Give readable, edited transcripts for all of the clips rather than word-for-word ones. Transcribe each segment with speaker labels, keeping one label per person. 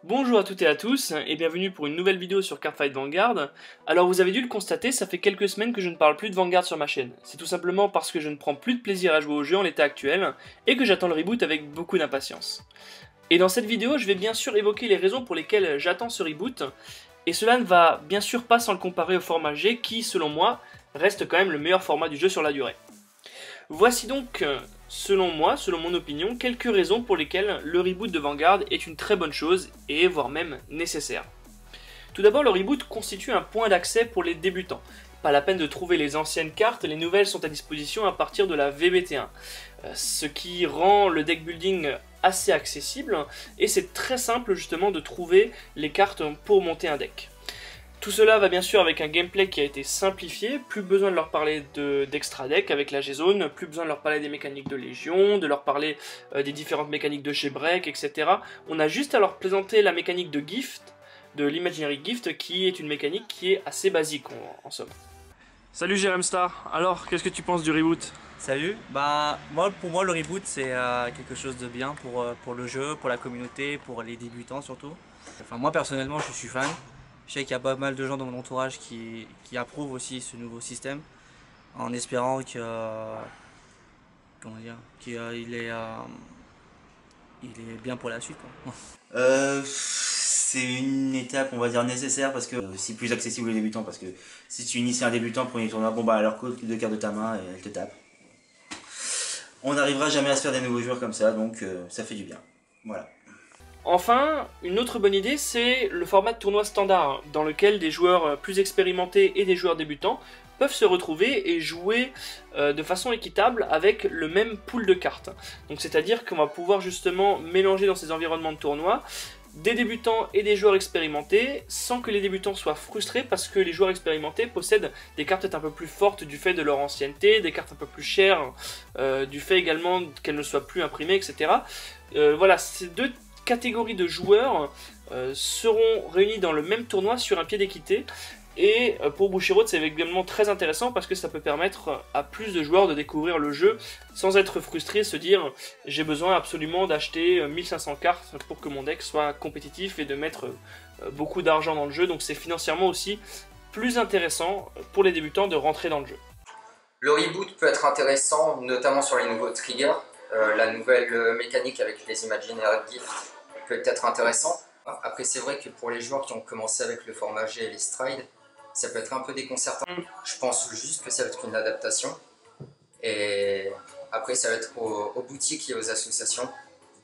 Speaker 1: Bonjour à toutes et à tous, et bienvenue pour une nouvelle vidéo sur Cardfight Vanguard. Alors vous avez dû le constater, ça fait quelques semaines que je ne parle plus de Vanguard sur ma chaîne. C'est tout simplement parce que je ne prends plus de plaisir à jouer au jeu en l'état actuel, et que j'attends le reboot avec beaucoup d'impatience. Et dans cette vidéo, je vais bien sûr évoquer les raisons pour lesquelles j'attends ce reboot, et cela ne va bien sûr pas sans le comparer au format G, qui selon moi, reste quand même le meilleur format du jeu sur la durée. Voici donc, selon moi, selon mon opinion, quelques raisons pour lesquelles le reboot de Vanguard est une très bonne chose, et voire même nécessaire. Tout d'abord, le reboot constitue un point d'accès pour les débutants. Pas la peine de trouver les anciennes cartes, les nouvelles sont à disposition à partir de la VBT1. Ce qui rend le deck building assez accessible, et c'est très simple justement de trouver les cartes pour monter un deck. Tout cela va bien sûr avec un gameplay qui a été simplifié, plus besoin de leur parler d'extra deck avec la G-Zone, plus besoin de leur parler des mécaniques de Légion, de leur parler des différentes mécaniques de chez Break, etc. On a juste à leur présenter la mécanique de Gift, de l'Imaginary Gift, qui est une mécanique qui est assez basique en somme. Salut Jérém Star, alors qu'est-ce que tu penses du reboot?
Speaker 2: Salut, pour moi le reboot c'est quelque chose de bien pour le jeu, pour la communauté, pour les débutants surtout. Enfin moi personnellement je suis fan. Je sais qu'il y a pas mal de gens dans mon entourage qui approuvent aussi ce nouveau système, en espérant que, il est bien pour la suite, quoi.
Speaker 3: C'est une étape, on va dire, nécessaire parce que c'est plus accessible aux débutants. Parce que si tu inities un débutant premier tournoi, bon bah alors coup de carte de ta main et elle te tape. On n'arrivera jamais à se faire des nouveaux joueurs comme ça, donc ça fait du bien. Voilà.
Speaker 1: Enfin, une autre bonne idée, c'est le format de tournoi standard, dans lequel des joueurs plus expérimentés et des joueurs débutants peuvent se retrouver et jouer de façon équitable avec le même pool de cartes. Donc c'est-à-dire qu'on va pouvoir justement mélanger dans ces environnements de tournoi des débutants et des joueurs expérimentés, sans que les débutants soient frustrés parce que les joueurs expérimentés possèdent des cartes un peu plus fortes du fait de leur ancienneté, des cartes un peu plus chères du fait également qu'elles ne soient plus imprimées, etc. Voilà, ces deux catégories de joueurs seront réunis dans le même tournoi sur un pied d'équité. Et pour Bushiroad, c'est également très intéressant parce que ça peut permettre à plus de joueurs de découvrir le jeu sans être frustrés, se dire j'ai besoin absolument d'acheter 1500 cartes pour que mon deck soit compétitif et de mettre beaucoup d'argent dans le jeu. Donc c'est financièrement aussi plus intéressant pour les débutants de rentrer dans le jeu.
Speaker 4: Le reboot peut être intéressant, notamment sur les nouveaux triggers. La nouvelle mécanique avec les Imaginary Gift peut être intéressant. Après c'est vrai que pour les joueurs qui ont commencé avec le format G et les Stride, ça peut être un peu déconcertant. Je pense juste que ça va être une adaptation. Et après ça va être aux boutiques et aux associations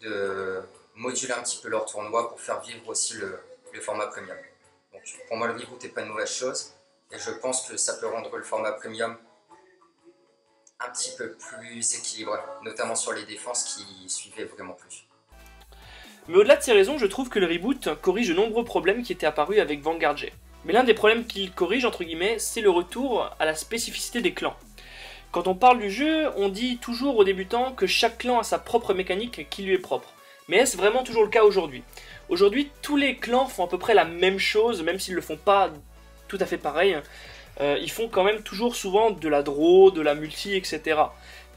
Speaker 4: de moduler un petit peu leur tournoi pour faire vivre aussi le format premium. Donc pour moi le reboot n'est pas une mauvaise chose. Et je pense que ça peut rendre le format premium un petit peu plus équilibré, notamment sur les défenses qui suivaient vraiment plus.
Speaker 1: Mais au-delà de ces raisons, je trouve que le reboot corrige de nombreux problèmes qui étaient apparus avec Vanguard G. Mais l'un des problèmes qu'il corrige, entre guillemets, c'est le retour à la spécificité des clans. Quand on parle du jeu, on dit toujours aux débutants que chaque clan a sa propre mécanique qui lui est propre. Mais est-ce vraiment toujours le cas aujourd'hui? Aujourd'hui, tous les clans font à peu près la même chose, même s'ils ne le font pas tout à fait pareil. Ils font quand même toujours souvent de la draw, de la multi, etc.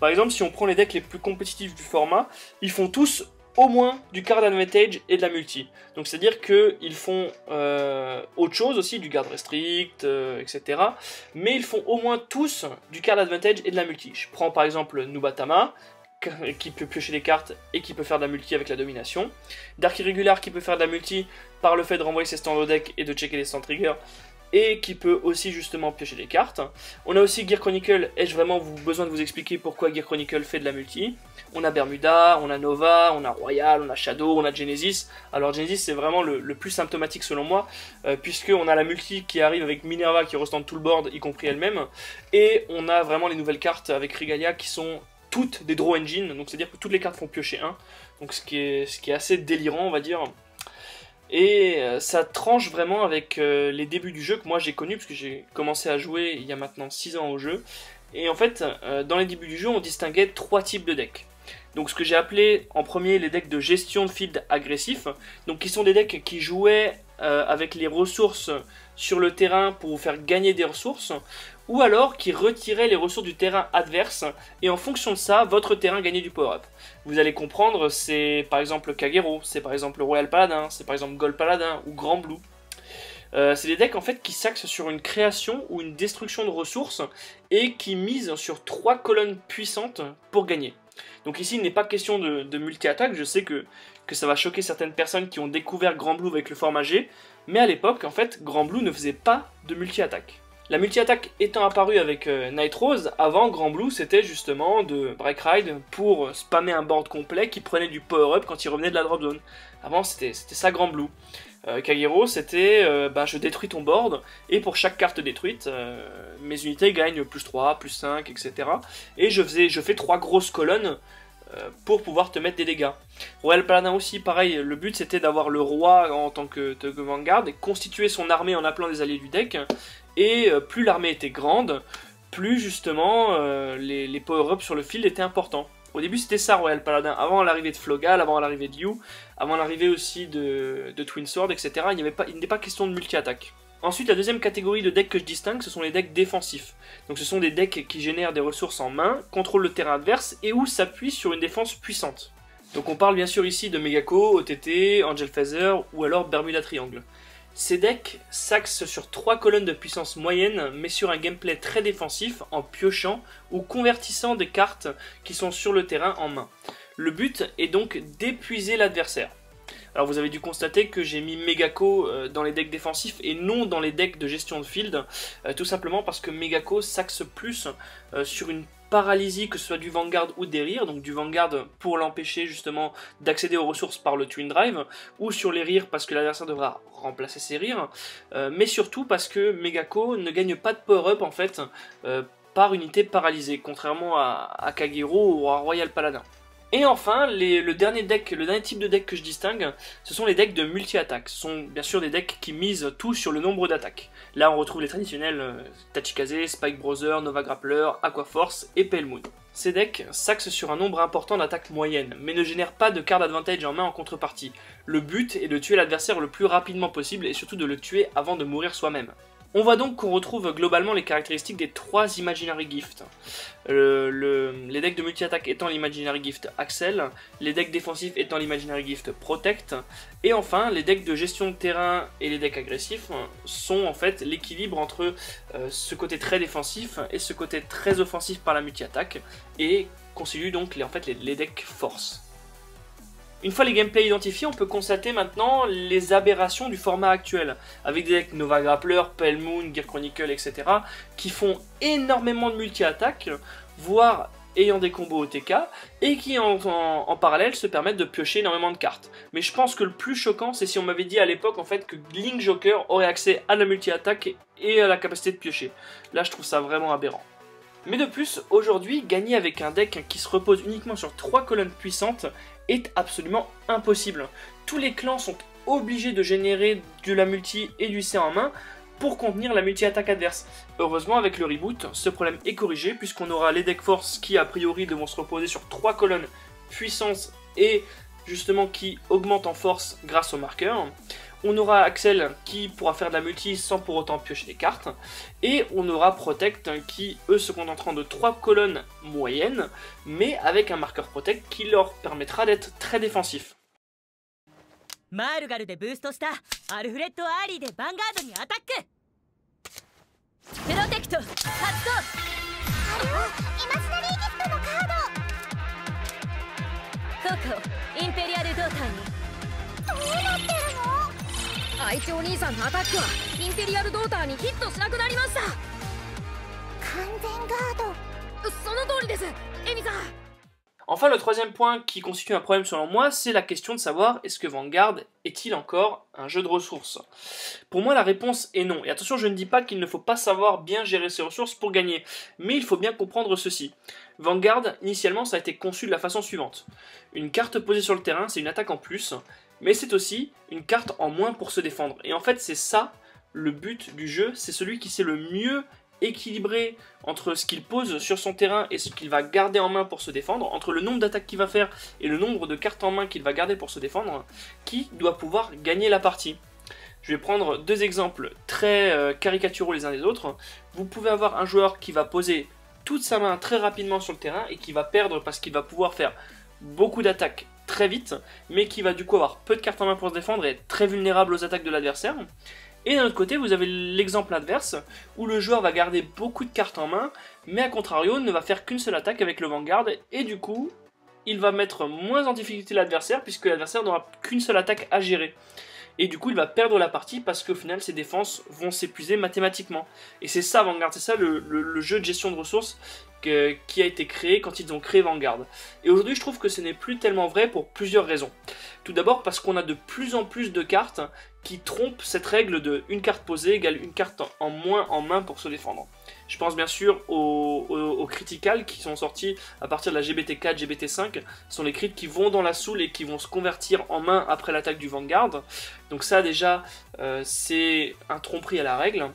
Speaker 1: Par exemple, si on prend les decks les plus compétitifs du format, ils font tous au moins du card advantage et de la multi. Donc c'est à dire qu'ils font autre chose aussi, du guard restrict, etc. Mais ils font au moins tous du card advantage et de la multi. Je prends par exemple Nubatama, qui peut piocher des cartes et qui peut faire de la multi avec la domination. Dark Irregular qui peut faire de la multi par le fait de renvoyer ses stands au deck et de checker les stand triggers, et qui peut aussi justement piocher des cartes. On a aussi Gear Chronicle, ai-je vraiment besoin de vous expliquer pourquoi Gear Chronicle fait de la multi? On a Bermuda, on a Nova, on a Royal, on a Shadow, on a Genesis. Alors Genesis c'est vraiment le plus symptomatique selon moi, puisqu'on a la multi qui arrive avec Minerva qui restante tout le board, y compris elle-même, et on a vraiment les nouvelles cartes avec Regalia qui sont toutes des draw engine, donc c'est à dire que toutes les cartes font piocher 1, donc ce qui est assez délirant on va dire. Et ça tranche vraiment avec les débuts du jeu que moi j'ai connu, parce que j'ai commencé à jouer il y a maintenant 6 ans au jeu. Et en fait, dans les débuts du jeu, on distinguait 3 types de decks. Donc ce que j'ai appelé en premier les decks de gestion de field agressif, donc qui sont des decks qui jouaient avec les ressources sur le terrain pour vous faire gagner des ressources, ou alors qui retirait les ressources du terrain adverse, et en fonction de ça, votre terrain gagnait du power-up. Vous allez comprendre, c'est par exemple Kagero, c'est par exemple Royal Paladin, c'est par exemple Gold Paladin ou Grand Blue. C'est des decks en fait qui s'axent sur une création ou une destruction de ressources et qui misent sur 3 colonnes puissantes pour gagner. Donc ici il n'est pas question de multi-attaque, je sais que ça va choquer certaines personnes qui ont découvert Grand Blue avec le format G, mais à l'époque en fait Grand Blue ne faisait pas de multi-attaque. La multi-attaque étant apparue avec Night Rose, avant Grand Blue c'était justement de Break Ride pour spammer un board complet qui prenait du power-up quand il revenait de la drop zone. Avant c'était ça Grand Blue. Kagero c'était je détruis ton board et pour chaque carte détruite mes unités gagnent plus 3, plus 5, etc. Et je fais 3 grosses colonnes pour pouvoir te mettre des dégâts. Royal Paladin aussi pareil, le but c'était d'avoir le roi en tant que Vanguard et constituer son armée en appelant des alliés du deck, et plus l'armée était grande, plus justement les power-ups sur le field étaient importants. Au début c'était ça Royal Paladin, avant l'arrivée de Flogal, avant l'arrivée de Yu, avant l'arrivée aussi de Twin Sword, etc. Il n'est pas question de multi-attaque. Ensuite la deuxième catégorie de decks que je distingue, ce sont les decks défensifs. Donc ce sont des decks qui génèrent des ressources en main, contrôlent le terrain adverse et où s'appuient sur une défense puissante. Donc on parle bien sûr ici de Megako, OTT, Angel Feather ou alors Bermuda Triangle. Ces decks s'axent sur 3 colonnes de puissance moyenne, mais sur un gameplay très défensif en piochant ou convertissant des cartes qui sont sur le terrain en main. Le but est donc d'épuiser l'adversaire. Alors vous avez dû constater que j'ai mis Megako dans les decks défensifs et non dans les decks de gestion de field, tout simplement parce que Megako s'axe plus sur une paralysie, que ce soit du Vanguard ou des rires, donc du Vanguard pour l'empêcher justement d'accéder aux ressources par le Twin Drive, ou sur les rires parce que l'adversaire devra remplacer ses rires, mais surtout parce que Megako ne gagne pas de power-up en fait par unité paralysée, contrairement à Kagero ou à Royal Paladin. Et enfin, le dernier type de deck que je distingue, ce sont les decks de multi-attaque. Ce sont bien sûr des decks qui misent tout sur le nombre d'attaques. Là on retrouve les traditionnels Tachikaze, Spike Brother, Nova Grappler, Aqua Force et Pale Moon. Ces decks s'axent sur un nombre important d'attaques moyennes, mais ne génèrent pas de card advantage en main en contrepartie. Le but est de tuer l'adversaire le plus rapidement possible et surtout de le tuer avant de mourir soi-même. On voit donc qu'on retrouve globalement les caractéristiques des 3 Imaginary Gifts. Les decks de multi-attaque étant l'Imaginary Gift Axel, les decks défensifs étant l'Imaginary Gift Protect, et enfin les decks de gestion de terrain et les decks agressifs sont en fait l'équilibre entre ce côté très défensif et ce côté très offensif par la multi-attaque, et constituent donc les decks force. Une fois les gameplays identifiés, on peut constater maintenant les aberrations du format actuel, avec des decks Nova Grappler, Pale Moon, Gear Chronicle, etc., qui font énormément de multi-attaques, voire ayant des combos OTK, et qui en parallèle se permettent de piocher énormément de cartes. Mais je pense que le plus choquant, c'est si on m'avait dit à l'époque en fait que Link Joker aurait accès à la multi-attaque et à la capacité de piocher. Là je trouve ça vraiment aberrant. Mais de plus, aujourd'hui, gagner avec un deck qui se repose uniquement sur 3 colonnes puissantes est absolument impossible. Tous les clans sont obligés de générer de la multi et du C en main pour contenir la multi-attaque adverse. Heureusement, avec le reboot, ce problème est corrigé puisqu'on aura les decks force qui a priori devront se reposer sur 3 colonnes puissance et justement qui augmentent en force grâce au marqueur. On aura Axel qui pourra faire de la multi sans pour autant piocher des cartes. Et on aura Protect qui, eux, se contenteront de 3 colonnes moyennes, mais avec un marqueur Protect qui leur permettra d'être très défensifs. Enfin, le troisième point qui constitue un problème selon moi, c'est la question de savoir est-ce que Vanguard est-il encore un jeu de ressources? Pour moi, la réponse est non. Et attention, je ne dis pas qu'il ne faut pas savoir bien gérer ses ressources pour gagner, mais il faut bien comprendre ceci. Vanguard, initialement, ça a été conçu de la façon suivante. Une carte posée sur le terrain, c'est une attaque en plus, mais c'est aussi une carte en moins pour se défendre. Et en fait, c'est ça le but du jeu, c'est celui qui sait le mieux équilibré entre ce qu'il pose sur son terrain et ce qu'il va garder en main pour se défendre, entre le nombre d'attaques qu'il va faire et le nombre de cartes en main qu'il va garder pour se défendre, qui doit pouvoir gagner la partie. Je vais prendre deux exemples très caricaturaux les uns des autres. Vous pouvez avoir un joueur qui va poser toute sa main très rapidement sur le terrain et qui va perdre parce qu'il va pouvoir faire beaucoup d'attaques très vite, mais qui va du coup avoir peu de cartes en main pour se défendre et être très vulnérable aux attaques de l'adversaire. Et d'un autre côté, vous avez l'exemple adverse, où le joueur va garder beaucoup de cartes en main, mais à contrario, ne va faire qu'une seule attaque avec le Vanguard, et du coup, il va mettre moins en difficulté l'adversaire, puisque l'adversaire n'aura qu'une seule attaque à gérer. Et du coup, il va perdre la partie, parce qu'au final, ses défenses vont s'épuiser mathématiquement. Et c'est ça, Vanguard, c'est ça le jeu de gestion de ressources qui a été créé quand ils ont créé Vanguard. Et aujourd'hui, je trouve que ce n'est plus tellement vrai pour plusieurs raisons. Tout d'abord parce qu'on a de plus en plus de cartes qui trompent cette règle de une carte posée égale une carte en moins en main pour se défendre. Je pense bien sûr aux Critical qui sont sortis à partir de la GBT4, GBT5. Ce sont les crits qui vont dans la soul et qui vont se convertir en main après l'attaque du Vanguard. Donc ça déjà, c'est un tromperie à la règle.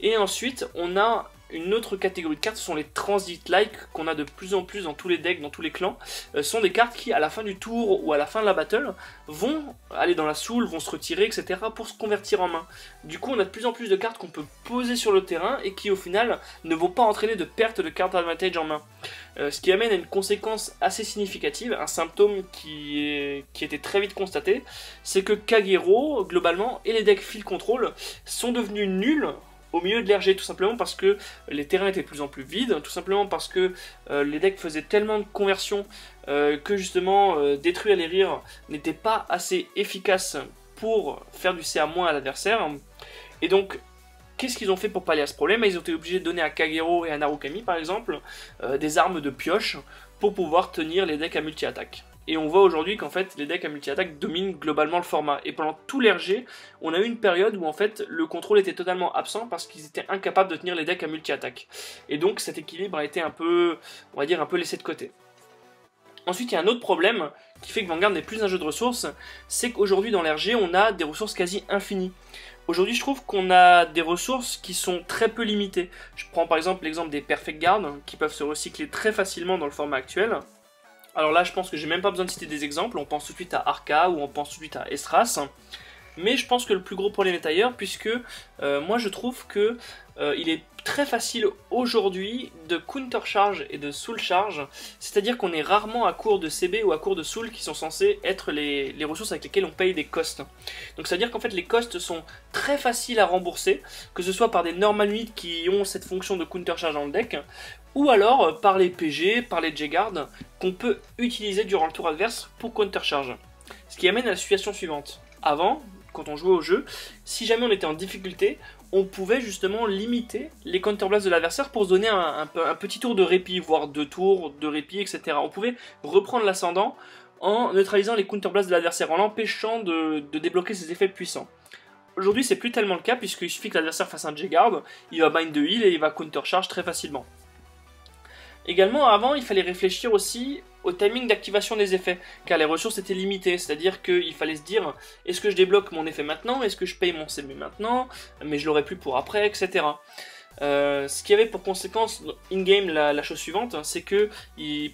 Speaker 1: Et ensuite, on a une autre catégorie de cartes, ce sont les transit-like qu'on a de plus en plus dans tous les decks, dans tous les clans. Ce sont des cartes qui, à la fin du tour ou à la fin de la battle, vont aller dans la soul, vont se retirer, etc. pour se convertir en main. Du coup, on a de plus en plus de cartes qu'on peut poser sur le terrain et qui, au final, ne vont pas entraîner de perte de carte advantage en main. Ce qui amène à une conséquence assez significative, un symptôme qui était très vite constaté, c'est que Kagero, globalement, et les decks field control sont devenus nuls au milieu de l'RG, tout simplement parce que les terrains étaient de plus en plus vides, tout simplement parce que les decks faisaient tellement de conversions que justement détruire les rires n'était pas assez efficace pour faire du CA- à l'adversaire. Et donc, qu'est-ce qu'ils ont fait pour pallier à ce problème? Ils ont été obligés de donner à Kagero et à Narukami, par exemple, des armes de pioche pour pouvoir tenir les decks à multi-attaque. Et on voit aujourd'hui qu'en fait les decks à multi-attaque dominent globalement le format. Et pendant tout l'RG, on a eu une période où en fait le contrôle était totalement absent parce qu'ils étaient incapables de tenir les decks à multi-attaque. Et donc cet équilibre a été un peu, on va dire, un peu laissé de côté. Ensuite, il y a un autre problème qui fait que Vanguard n'est plus un jeu de ressources, c'est qu'aujourd'hui dans l'RG, on a des ressources quasi infinies. Aujourd'hui, je trouve qu'on a des ressources qui sont très peu limitées. Je prends par exemple l'exemple des Perfect Guard, qui peuvent se recycler très facilement dans le format actuel. Alors là, je pense que j'ai même pas besoin de citer des exemples, on pense tout de suite à Arca ou on pense tout de suite à Estras. Mais je pense que le plus gros problème est ailleurs, puisque moi je trouve que il est très facile aujourd'hui de counter charge et de soul charge, c'est-à-dire qu'on est rarement à court de CB ou à court de soul qui sont censés être les ressources avec lesquelles on paye des costs. Donc c'est-à-dire qu'en fait les costs sont très faciles à rembourser, que ce soit par des normal units qui ont cette fonction de counter charge dans le deck, ou alors par les PG, par les J-Guard, qu'on peut utiliser durant le tour adverse pour counter charge. Ce qui amène à la situation suivante. Avant, quand on jouait au jeu, si jamais on était en difficulté, on pouvait justement limiter les counterblasts de l'adversaire pour se donner un petit tour de répit, voire 2 tours de répit, etc. On pouvait reprendre l'ascendant en neutralisant les counterblasts de l'adversaire, en l'empêchant de débloquer ses effets puissants. Aujourd'hui, c'est plus tellement le cas, puisqu'il suffit que l'adversaire fasse un J-Guard, il va bind de heal et il va counter charge très facilement. Également, avant, il fallait réfléchir aussi au timing d'activation des effets, car les ressources étaient limitées, c'est-à-dire qu'il fallait se dire, est-ce que je débloque mon effet maintenant, est-ce que je paye mon CB maintenant, mais je l'aurai plus pour après, etc. Ce qui avait pour conséquence in-game la chose suivante, c'est que,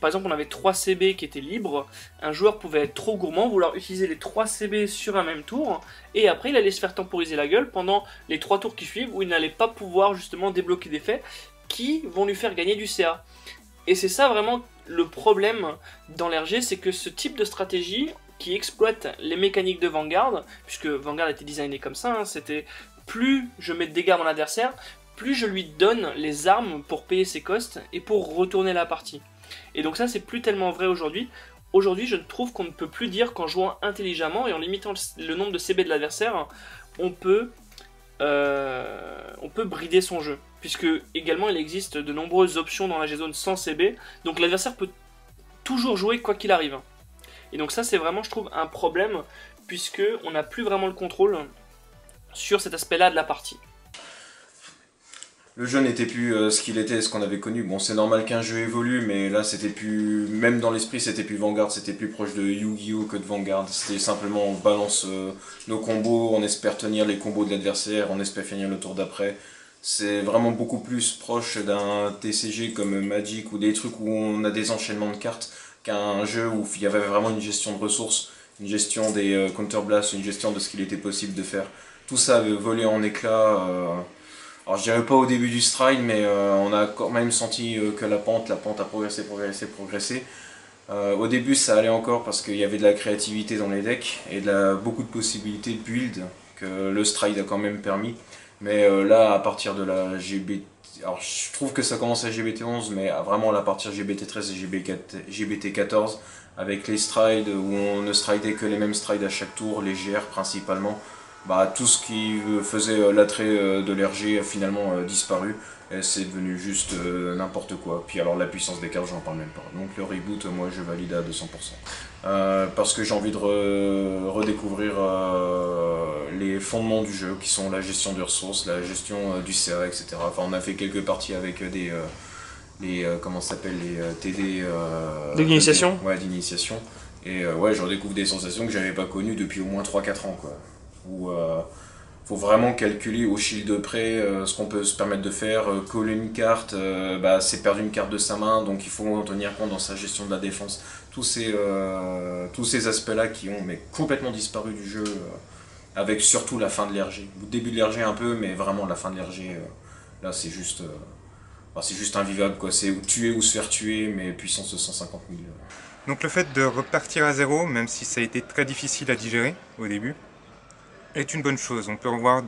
Speaker 1: par exemple, on avait 3 CB qui étaient libres, un joueur pouvait être trop gourmand, vouloir utiliser les 3 CB sur un même tour, et après il allait se faire temporiser la gueule pendant les 3 tours qui suivent, où il n'allait pas pouvoir justement débloquer d'effets qui vont lui faire gagner du CA. Et c'est ça vraiment le problème dans l'RG, c'est que ce type de stratégie qui exploite les mécaniques de Vanguard, puisque Vanguard a été designé comme ça, hein, c'était plus je mets de dégâts à mon adversaire, plus je lui donne les armes pour payer ses costs et pour retourner la partie. Et donc ça c'est plus tellement vrai aujourd'hui. Aujourd'hui je trouve qu'on ne peut plus dire qu'en jouant intelligemment et en limitant le nombre de CB de l'adversaire, on peut brider son jeu. Puisque également il existe de nombreuses options dans la G-Zone sans CB, donc l'adversaire peut toujours jouer quoi qu'il arrive. Et donc ça c'est vraiment je trouve un problème, puisque on n'a plus vraiment le contrôle sur cet aspect là de la partie.
Speaker 5: Le jeu n'était plus ce qu'il était, ce qu'on avait connu. Bon, c'est normal qu'un jeu évolue, mais là c'était plus, même dans l'esprit c'était plus Vanguard, c'était plus proche de Yu-Gi-Oh que de Vanguard. C'était simplement on balance nos combos, on espère tenir les combos de l'adversaire, on espère finir le tour d'après. C'est vraiment beaucoup plus proche d'un TCG comme Magic ou des trucs où on a des enchaînements de cartes qu'un jeu où il y avait vraiment une gestion de ressources, une gestion des counterblasts, une gestion de ce qu'il était possible de faire. tout ça avait volé en éclats. Alors je dirais pas au début du stride, mais on a quand même senti que la pente a progressé. Au début ça allait encore parce qu'il y avait de la créativité dans les decks et beaucoup de possibilités de build que le stride a quand même permis. Mais là, à partir de la GBT, alors je trouve que ça commence à GBT11, mais vraiment à partir de GBT13 et GBT14, avec les strides où on ne stridait que les mêmes strides à chaque tour, les GR principalement, bah, tout ce qui faisait l'attrait de l'RG a finalement disparu. Et c'est devenu juste n'importe quoi. Puis alors la puissance des cartes, j'en parle même pas. Donc le reboot, moi je valide à 200%. Parce que j'ai envie de redécouvrir les fondements du jeu, qui sont la gestion des ressources, la gestion du CA, etc. Enfin on a fait quelques parties avec comment ça s'appelle, les TD...
Speaker 1: D'initiation.
Speaker 5: Ouais, d'initiation. Et ouais, je redécouvre des sensations que j'avais pas connues depuis au moins 3-4 ans, quoi. Où faut vraiment calculer au shield près ce qu'on peut se permettre de faire. Coller une carte, bah, c'est perdre une carte de sa main, donc il faut en tenir compte dans sa gestion de la défense. Tous ces aspects-là qui ont complètement disparu du jeu, avec surtout la fin de l'RG. Au début de l'RG un peu, mais vraiment la fin de l'RG, là c'est juste invivable, quoi. C'est tuer ou se faire tuer, mais puissance de 150 000.
Speaker 6: Donc le fait de repartir à zéro, même si ça a été très difficile à digérer au début, est une bonne chose. On peut revoir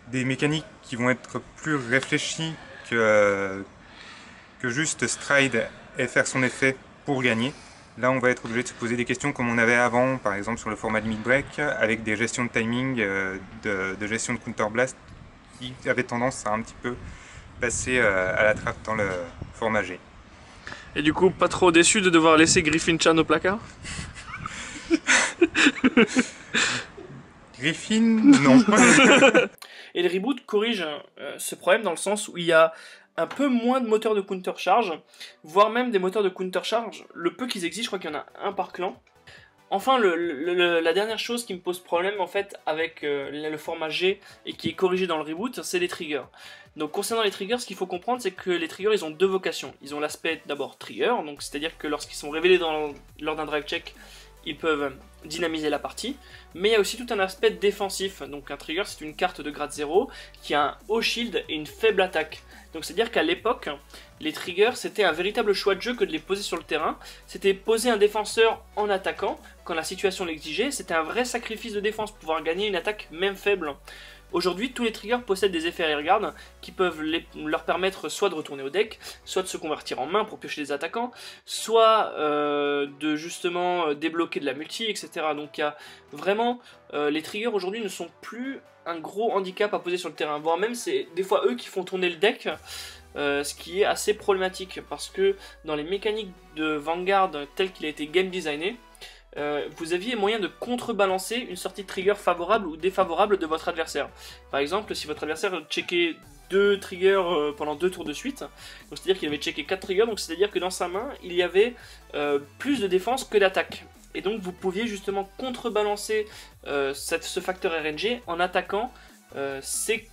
Speaker 6: des mécaniques qui vont être plus réfléchies que juste stride et faire son effet pour gagner. Là, on va être obligé de se poser des questions comme on avait avant, par exemple sur le format limit break, avec des gestions de timing, de gestion de counter blast, qui avaient tendance à un petit peu passer à la trappe dans le format G.
Speaker 1: Et du coup, pas trop déçu de devoir laisser Griffin Chan au placard?
Speaker 6: Griffin, non.
Speaker 1: Et le reboot corrige ce problème dans le sens où il y a un peu moins de moteurs de counter-charge, voire même des moteurs de counter-charge. Le peu qu'ils existent, je crois qu'il y en a un par clan. Enfin, la dernière chose qui me pose problème en fait avec le format G et qui est corrigé dans le reboot, c'est les triggers. Donc concernant les triggers, ce qu'il faut comprendre, c'est que les triggers, ils ont deux vocations. Ils ont l'aspect d'abord trigger, donc c'est-à-dire que lorsqu'ils sont révélés lors d'un drive check, ils peuvent dynamiser la partie, mais il y a aussi tout un aspect défensif. Donc un trigger, c'est une carte de grade 0 qui a un haut shield et une faible attaque. Donc c'est à dire qu'à l'époque, les triggers, c'était un véritable choix de jeu que de les poser sur le terrain. C'était poser un défenseur en attaquant quand la situation l'exigeait. C'était un vrai sacrifice de défense pour pouvoir gagner une attaque même faible. Aujourd'hui, tous les triggers possèdent des effets rearguard qui peuvent leur permettre soit de retourner au deck, soit de se convertir en main pour piocher des attaquants, soit de justement débloquer de la multi, etc. Donc il y a vraiment, les triggers aujourd'hui ne sont plus un gros handicap à poser sur le terrain, voire même c'est des fois eux qui font tourner le deck, ce qui est assez problématique, parce que dans les mécaniques de Vanguard tel qu'il a été game designé, vous aviez moyen de contrebalancer une sortie de trigger favorable ou défavorable de votre adversaire. Par exemple, si votre adversaire checkait 2 triggers pendant 2 tours de suite, c'est-à-dire qu'il avait checké 4 triggers, donc c'est-à-dire que dans sa main, il y avait plus de défense que d'attaque. Et donc vous pouviez justement contrebalancer ce facteur RNG en attaquant ces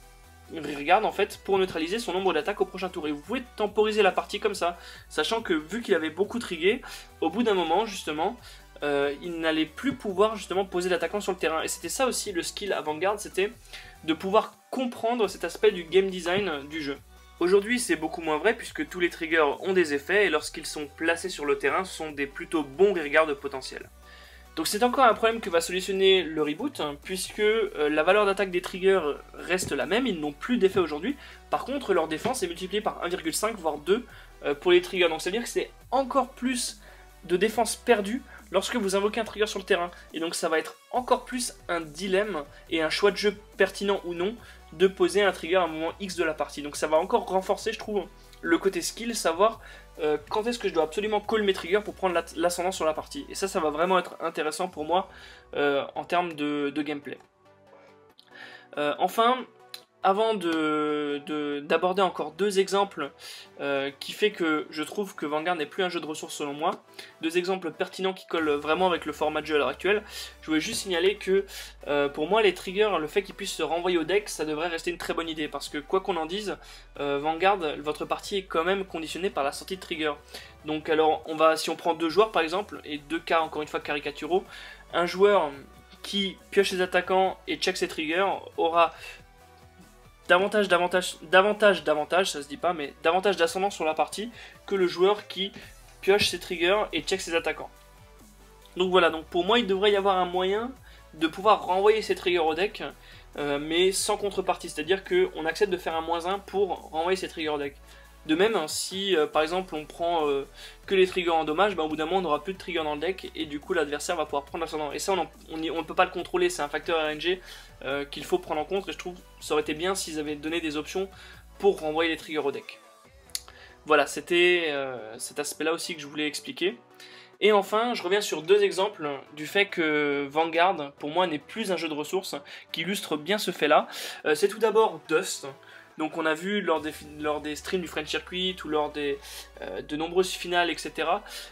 Speaker 1: regarde en fait pour neutraliser son nombre d'attaques au prochain tour. Et vous pouvez temporiser la partie comme ça, sachant que vu qu'il avait beaucoup trigué, au bout d'un moment justement, il n'allait plus pouvoir justement poser l'attaquant sur le terrain. Et c'était ça aussi le skill avant-garde, c'était de pouvoir comprendre cet aspect du game design du jeu. Aujourd'hui c'est beaucoup moins vrai puisque tous les triggers ont des effets et lorsqu'ils sont placés sur le terrain ce sont des plutôt bons regards potentiels. Donc c'est encore un problème que va solutionner le reboot, puisque la valeur d'attaque des triggers reste la même, ils n'ont plus d'effet aujourd'hui. Par contre leur défense est multipliée par 1,5 voire 2 pour les triggers. Donc ça veut dire que c'est encore plus de défense perdue lorsque vous invoquez un trigger sur le terrain. Et donc ça va être encore plus un dilemme et un choix de jeu pertinent ou non de poser un trigger à un moment X de la partie. Donc ça va encore renforcer, je trouve, le côté skill, savoir quand est-ce que je dois absolument call mes triggers pour prendre l'ascendant sur la partie. Et ça va vraiment être intéressant pour moi en termes de gameplay. Enfin, avant d'aborder encore 2 exemples qui fait que je trouve que Vanguard n'est plus un jeu de ressources selon moi, 2 exemples pertinents qui collent vraiment avec le format de jeu à l'heure actuelle, je voulais juste signaler que pour moi les triggers, le fait qu'ils puissent se renvoyer au deck, ça devrait rester une très bonne idée, parce que quoi qu'on en dise, Vanguard, votre partie est quand même conditionnée par la sortie de trigger. Donc alors, si on prend 2 joueurs par exemple, et 2 cas encore une fois caricaturaux, un joueur qui pioche ses attaquants et check ses triggers aura davantage, ça se dit pas, mais davantage d'ascendant sur la partie que le joueur qui pioche ses triggers et check ses attaquants. Donc voilà, donc pour moi il devrait y avoir un moyen de pouvoir renvoyer ses triggers au deck, mais sans contrepartie, c'est-à-dire qu'on accepte de faire un -1 pour renvoyer ses triggers au deck. De même, si par exemple on prend que les triggers en dommage, au bout d'un moment on n'aura plus de triggers dans le deck et du coup l'adversaire va pouvoir prendre l'ascendant. Et ça on ne peut pas le contrôler, c'est un facteur RNG qu'il faut prendre en compte et je trouve que ça aurait été bien s'ils avaient donné des options pour renvoyer les triggers au deck. Voilà, c'était cet aspect-là aussi que je voulais expliquer. Et enfin, je reviens sur deux exemples du fait que Vanguard, pour moi, n'est plus un jeu de ressources, qui illustre bien ce fait-là. C'est tout d'abord Dust. Donc on a vu lors des streams du French Circuit ou lors de nombreuses finales, etc.,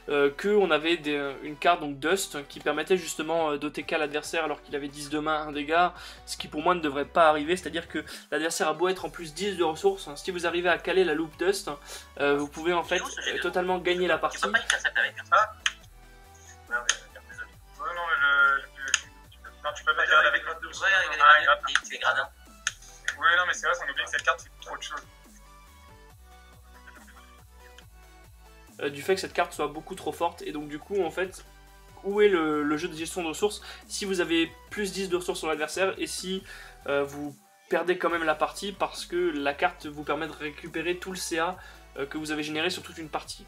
Speaker 1: qu'on avait une carte, donc Dust, qui permettait justement d'OTK l'adversaire alors qu'il avait 10 de main, 1 dégât, ce qui pour moi ne devrait pas arriver, c'est-à-dire que l'adversaire a beau être en plus 10 de ressources, si vous arrivez à caler la loupe Dust, vous pouvez en fait totalement gagner la partie.
Speaker 7: Non, tu peux pas garder avec l'autre.
Speaker 8: C'est gradin.
Speaker 7: Oui, non, mais c'est vrai, on oublie que cette carte, c'est trop de choses.
Speaker 1: Du fait que cette carte soit beaucoup trop forte, et donc du coup, en fait, où est le jeu de gestion de ressources si vous avez plus 10 de ressources sur l'adversaire, et si vous perdez quand même la partie parce que la carte vous permet de récupérer tout le CA que vous avez généré sur toute une partie.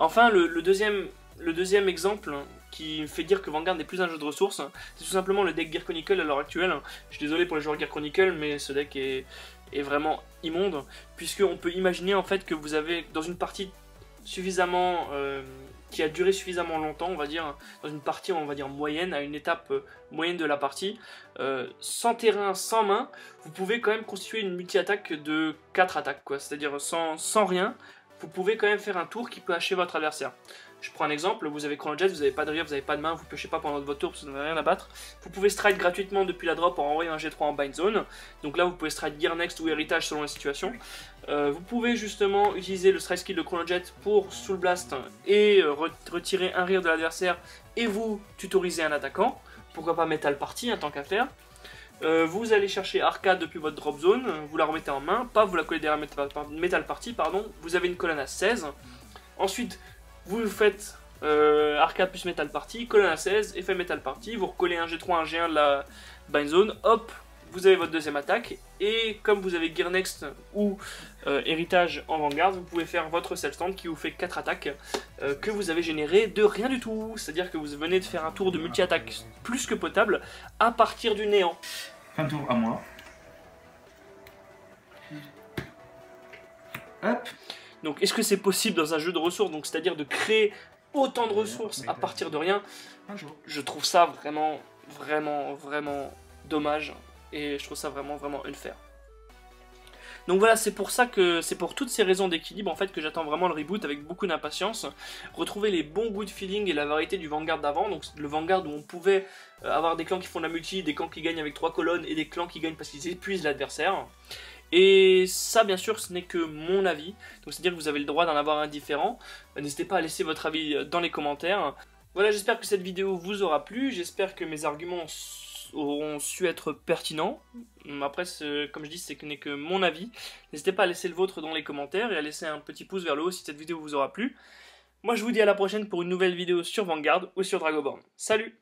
Speaker 1: Enfin, le deuxième exemple qui me fait dire que Vanguard n'est plus un jeu de ressources, c'est tout simplement le deck Gear Chronicle à l'heure actuelle. Je suis désolé pour les joueurs Gear Chronicle, mais ce deck est vraiment immonde, puisqu'on peut imaginer en fait que vous avez, dans une partie suffisamment qui a duré suffisamment longtemps, on va dire, dans une partie on va dire moyenne, à une étape moyenne de la partie, sans terrain, sans main, vous pouvez quand même constituer une multi-attaque de 4 attaques, quoi, c'est-à-dire sans rien. Vous pouvez quand même faire un tour qui peut hacher votre adversaire. Je prends un exemple, vous avez Chrono Jet, vous n'avez pas de rire, vous n'avez pas de main, vous ne piochez pas pendant votre tour parce que vous n'avez rien à battre. Vous pouvez stride gratuitement depuis la drop en envoyant un G3 en bind zone. Donc là vous pouvez stride Gear Next ou Héritage selon la situation. Vous pouvez justement utiliser le stride skill de Chrono Jet pour Soul Blast et retirer un rire de l'adversaire et vous tutoriser un attaquant. Pourquoi pas Metal Party, tant qu'à faire. Vous allez chercher Arcade depuis votre drop zone, vous la remettez en main, pas vous la collez derrière Metal Party, pardon, vous avez une colonne à 16. Ensuite, vous faites Arcade plus Metal Party, colonne à 16, effet Metal Party, vous recollez un G3, un G1 de la bind zone, hop, vous avez votre deuxième attaque, et comme vous avez Gear Next ou Héritage en Vanguard, vous pouvez faire votre Self Stand qui vous fait 4 attaques que vous avez générées de rien du tout, c'est-à-dire que vous venez de faire un tour de multi-attaque plus que potable à partir du néant.
Speaker 3: Fin de tour à moi. Hop.
Speaker 1: Donc est-ce que c'est possible dans un jeu de ressources, donc c'est-à-dire de créer autant de ressources à partir de rien? Je trouve ça vraiment dommage et je trouve ça vraiment unfair. Donc voilà, c'est pour ça que c'est pour toutes ces raisons d'équilibre en fait que j'attends vraiment le reboot avec beaucoup d'impatience. Retrouver les bons goûts de feeling et la variété du Vanguard d'avant, donc le Vanguard où on pouvait avoir des clans qui font de la multi, des clans qui gagnent avec 3 colonnes et des clans qui gagnent parce qu'ils épuisent l'adversaire. Et ça bien sûr ce n'est que mon avis, donc c'est à dire que vous avez le droit d'en avoir un différent. N'hésitez pas à laisser votre avis dans les commentaires. Voilà, j'espère que cette vidéo vous aura plu, j'espère que mes arguments auront su être pertinents. Après, comme je dis, ce n'est que mon avis. N'hésitez pas à laisser le vôtre dans les commentaires et à laisser un petit pouce vers le haut si cette vidéo vous aura plu. Moi je vous dis à la prochaine pour une nouvelle vidéo sur Vanguard ou sur Dragonborn. Salut!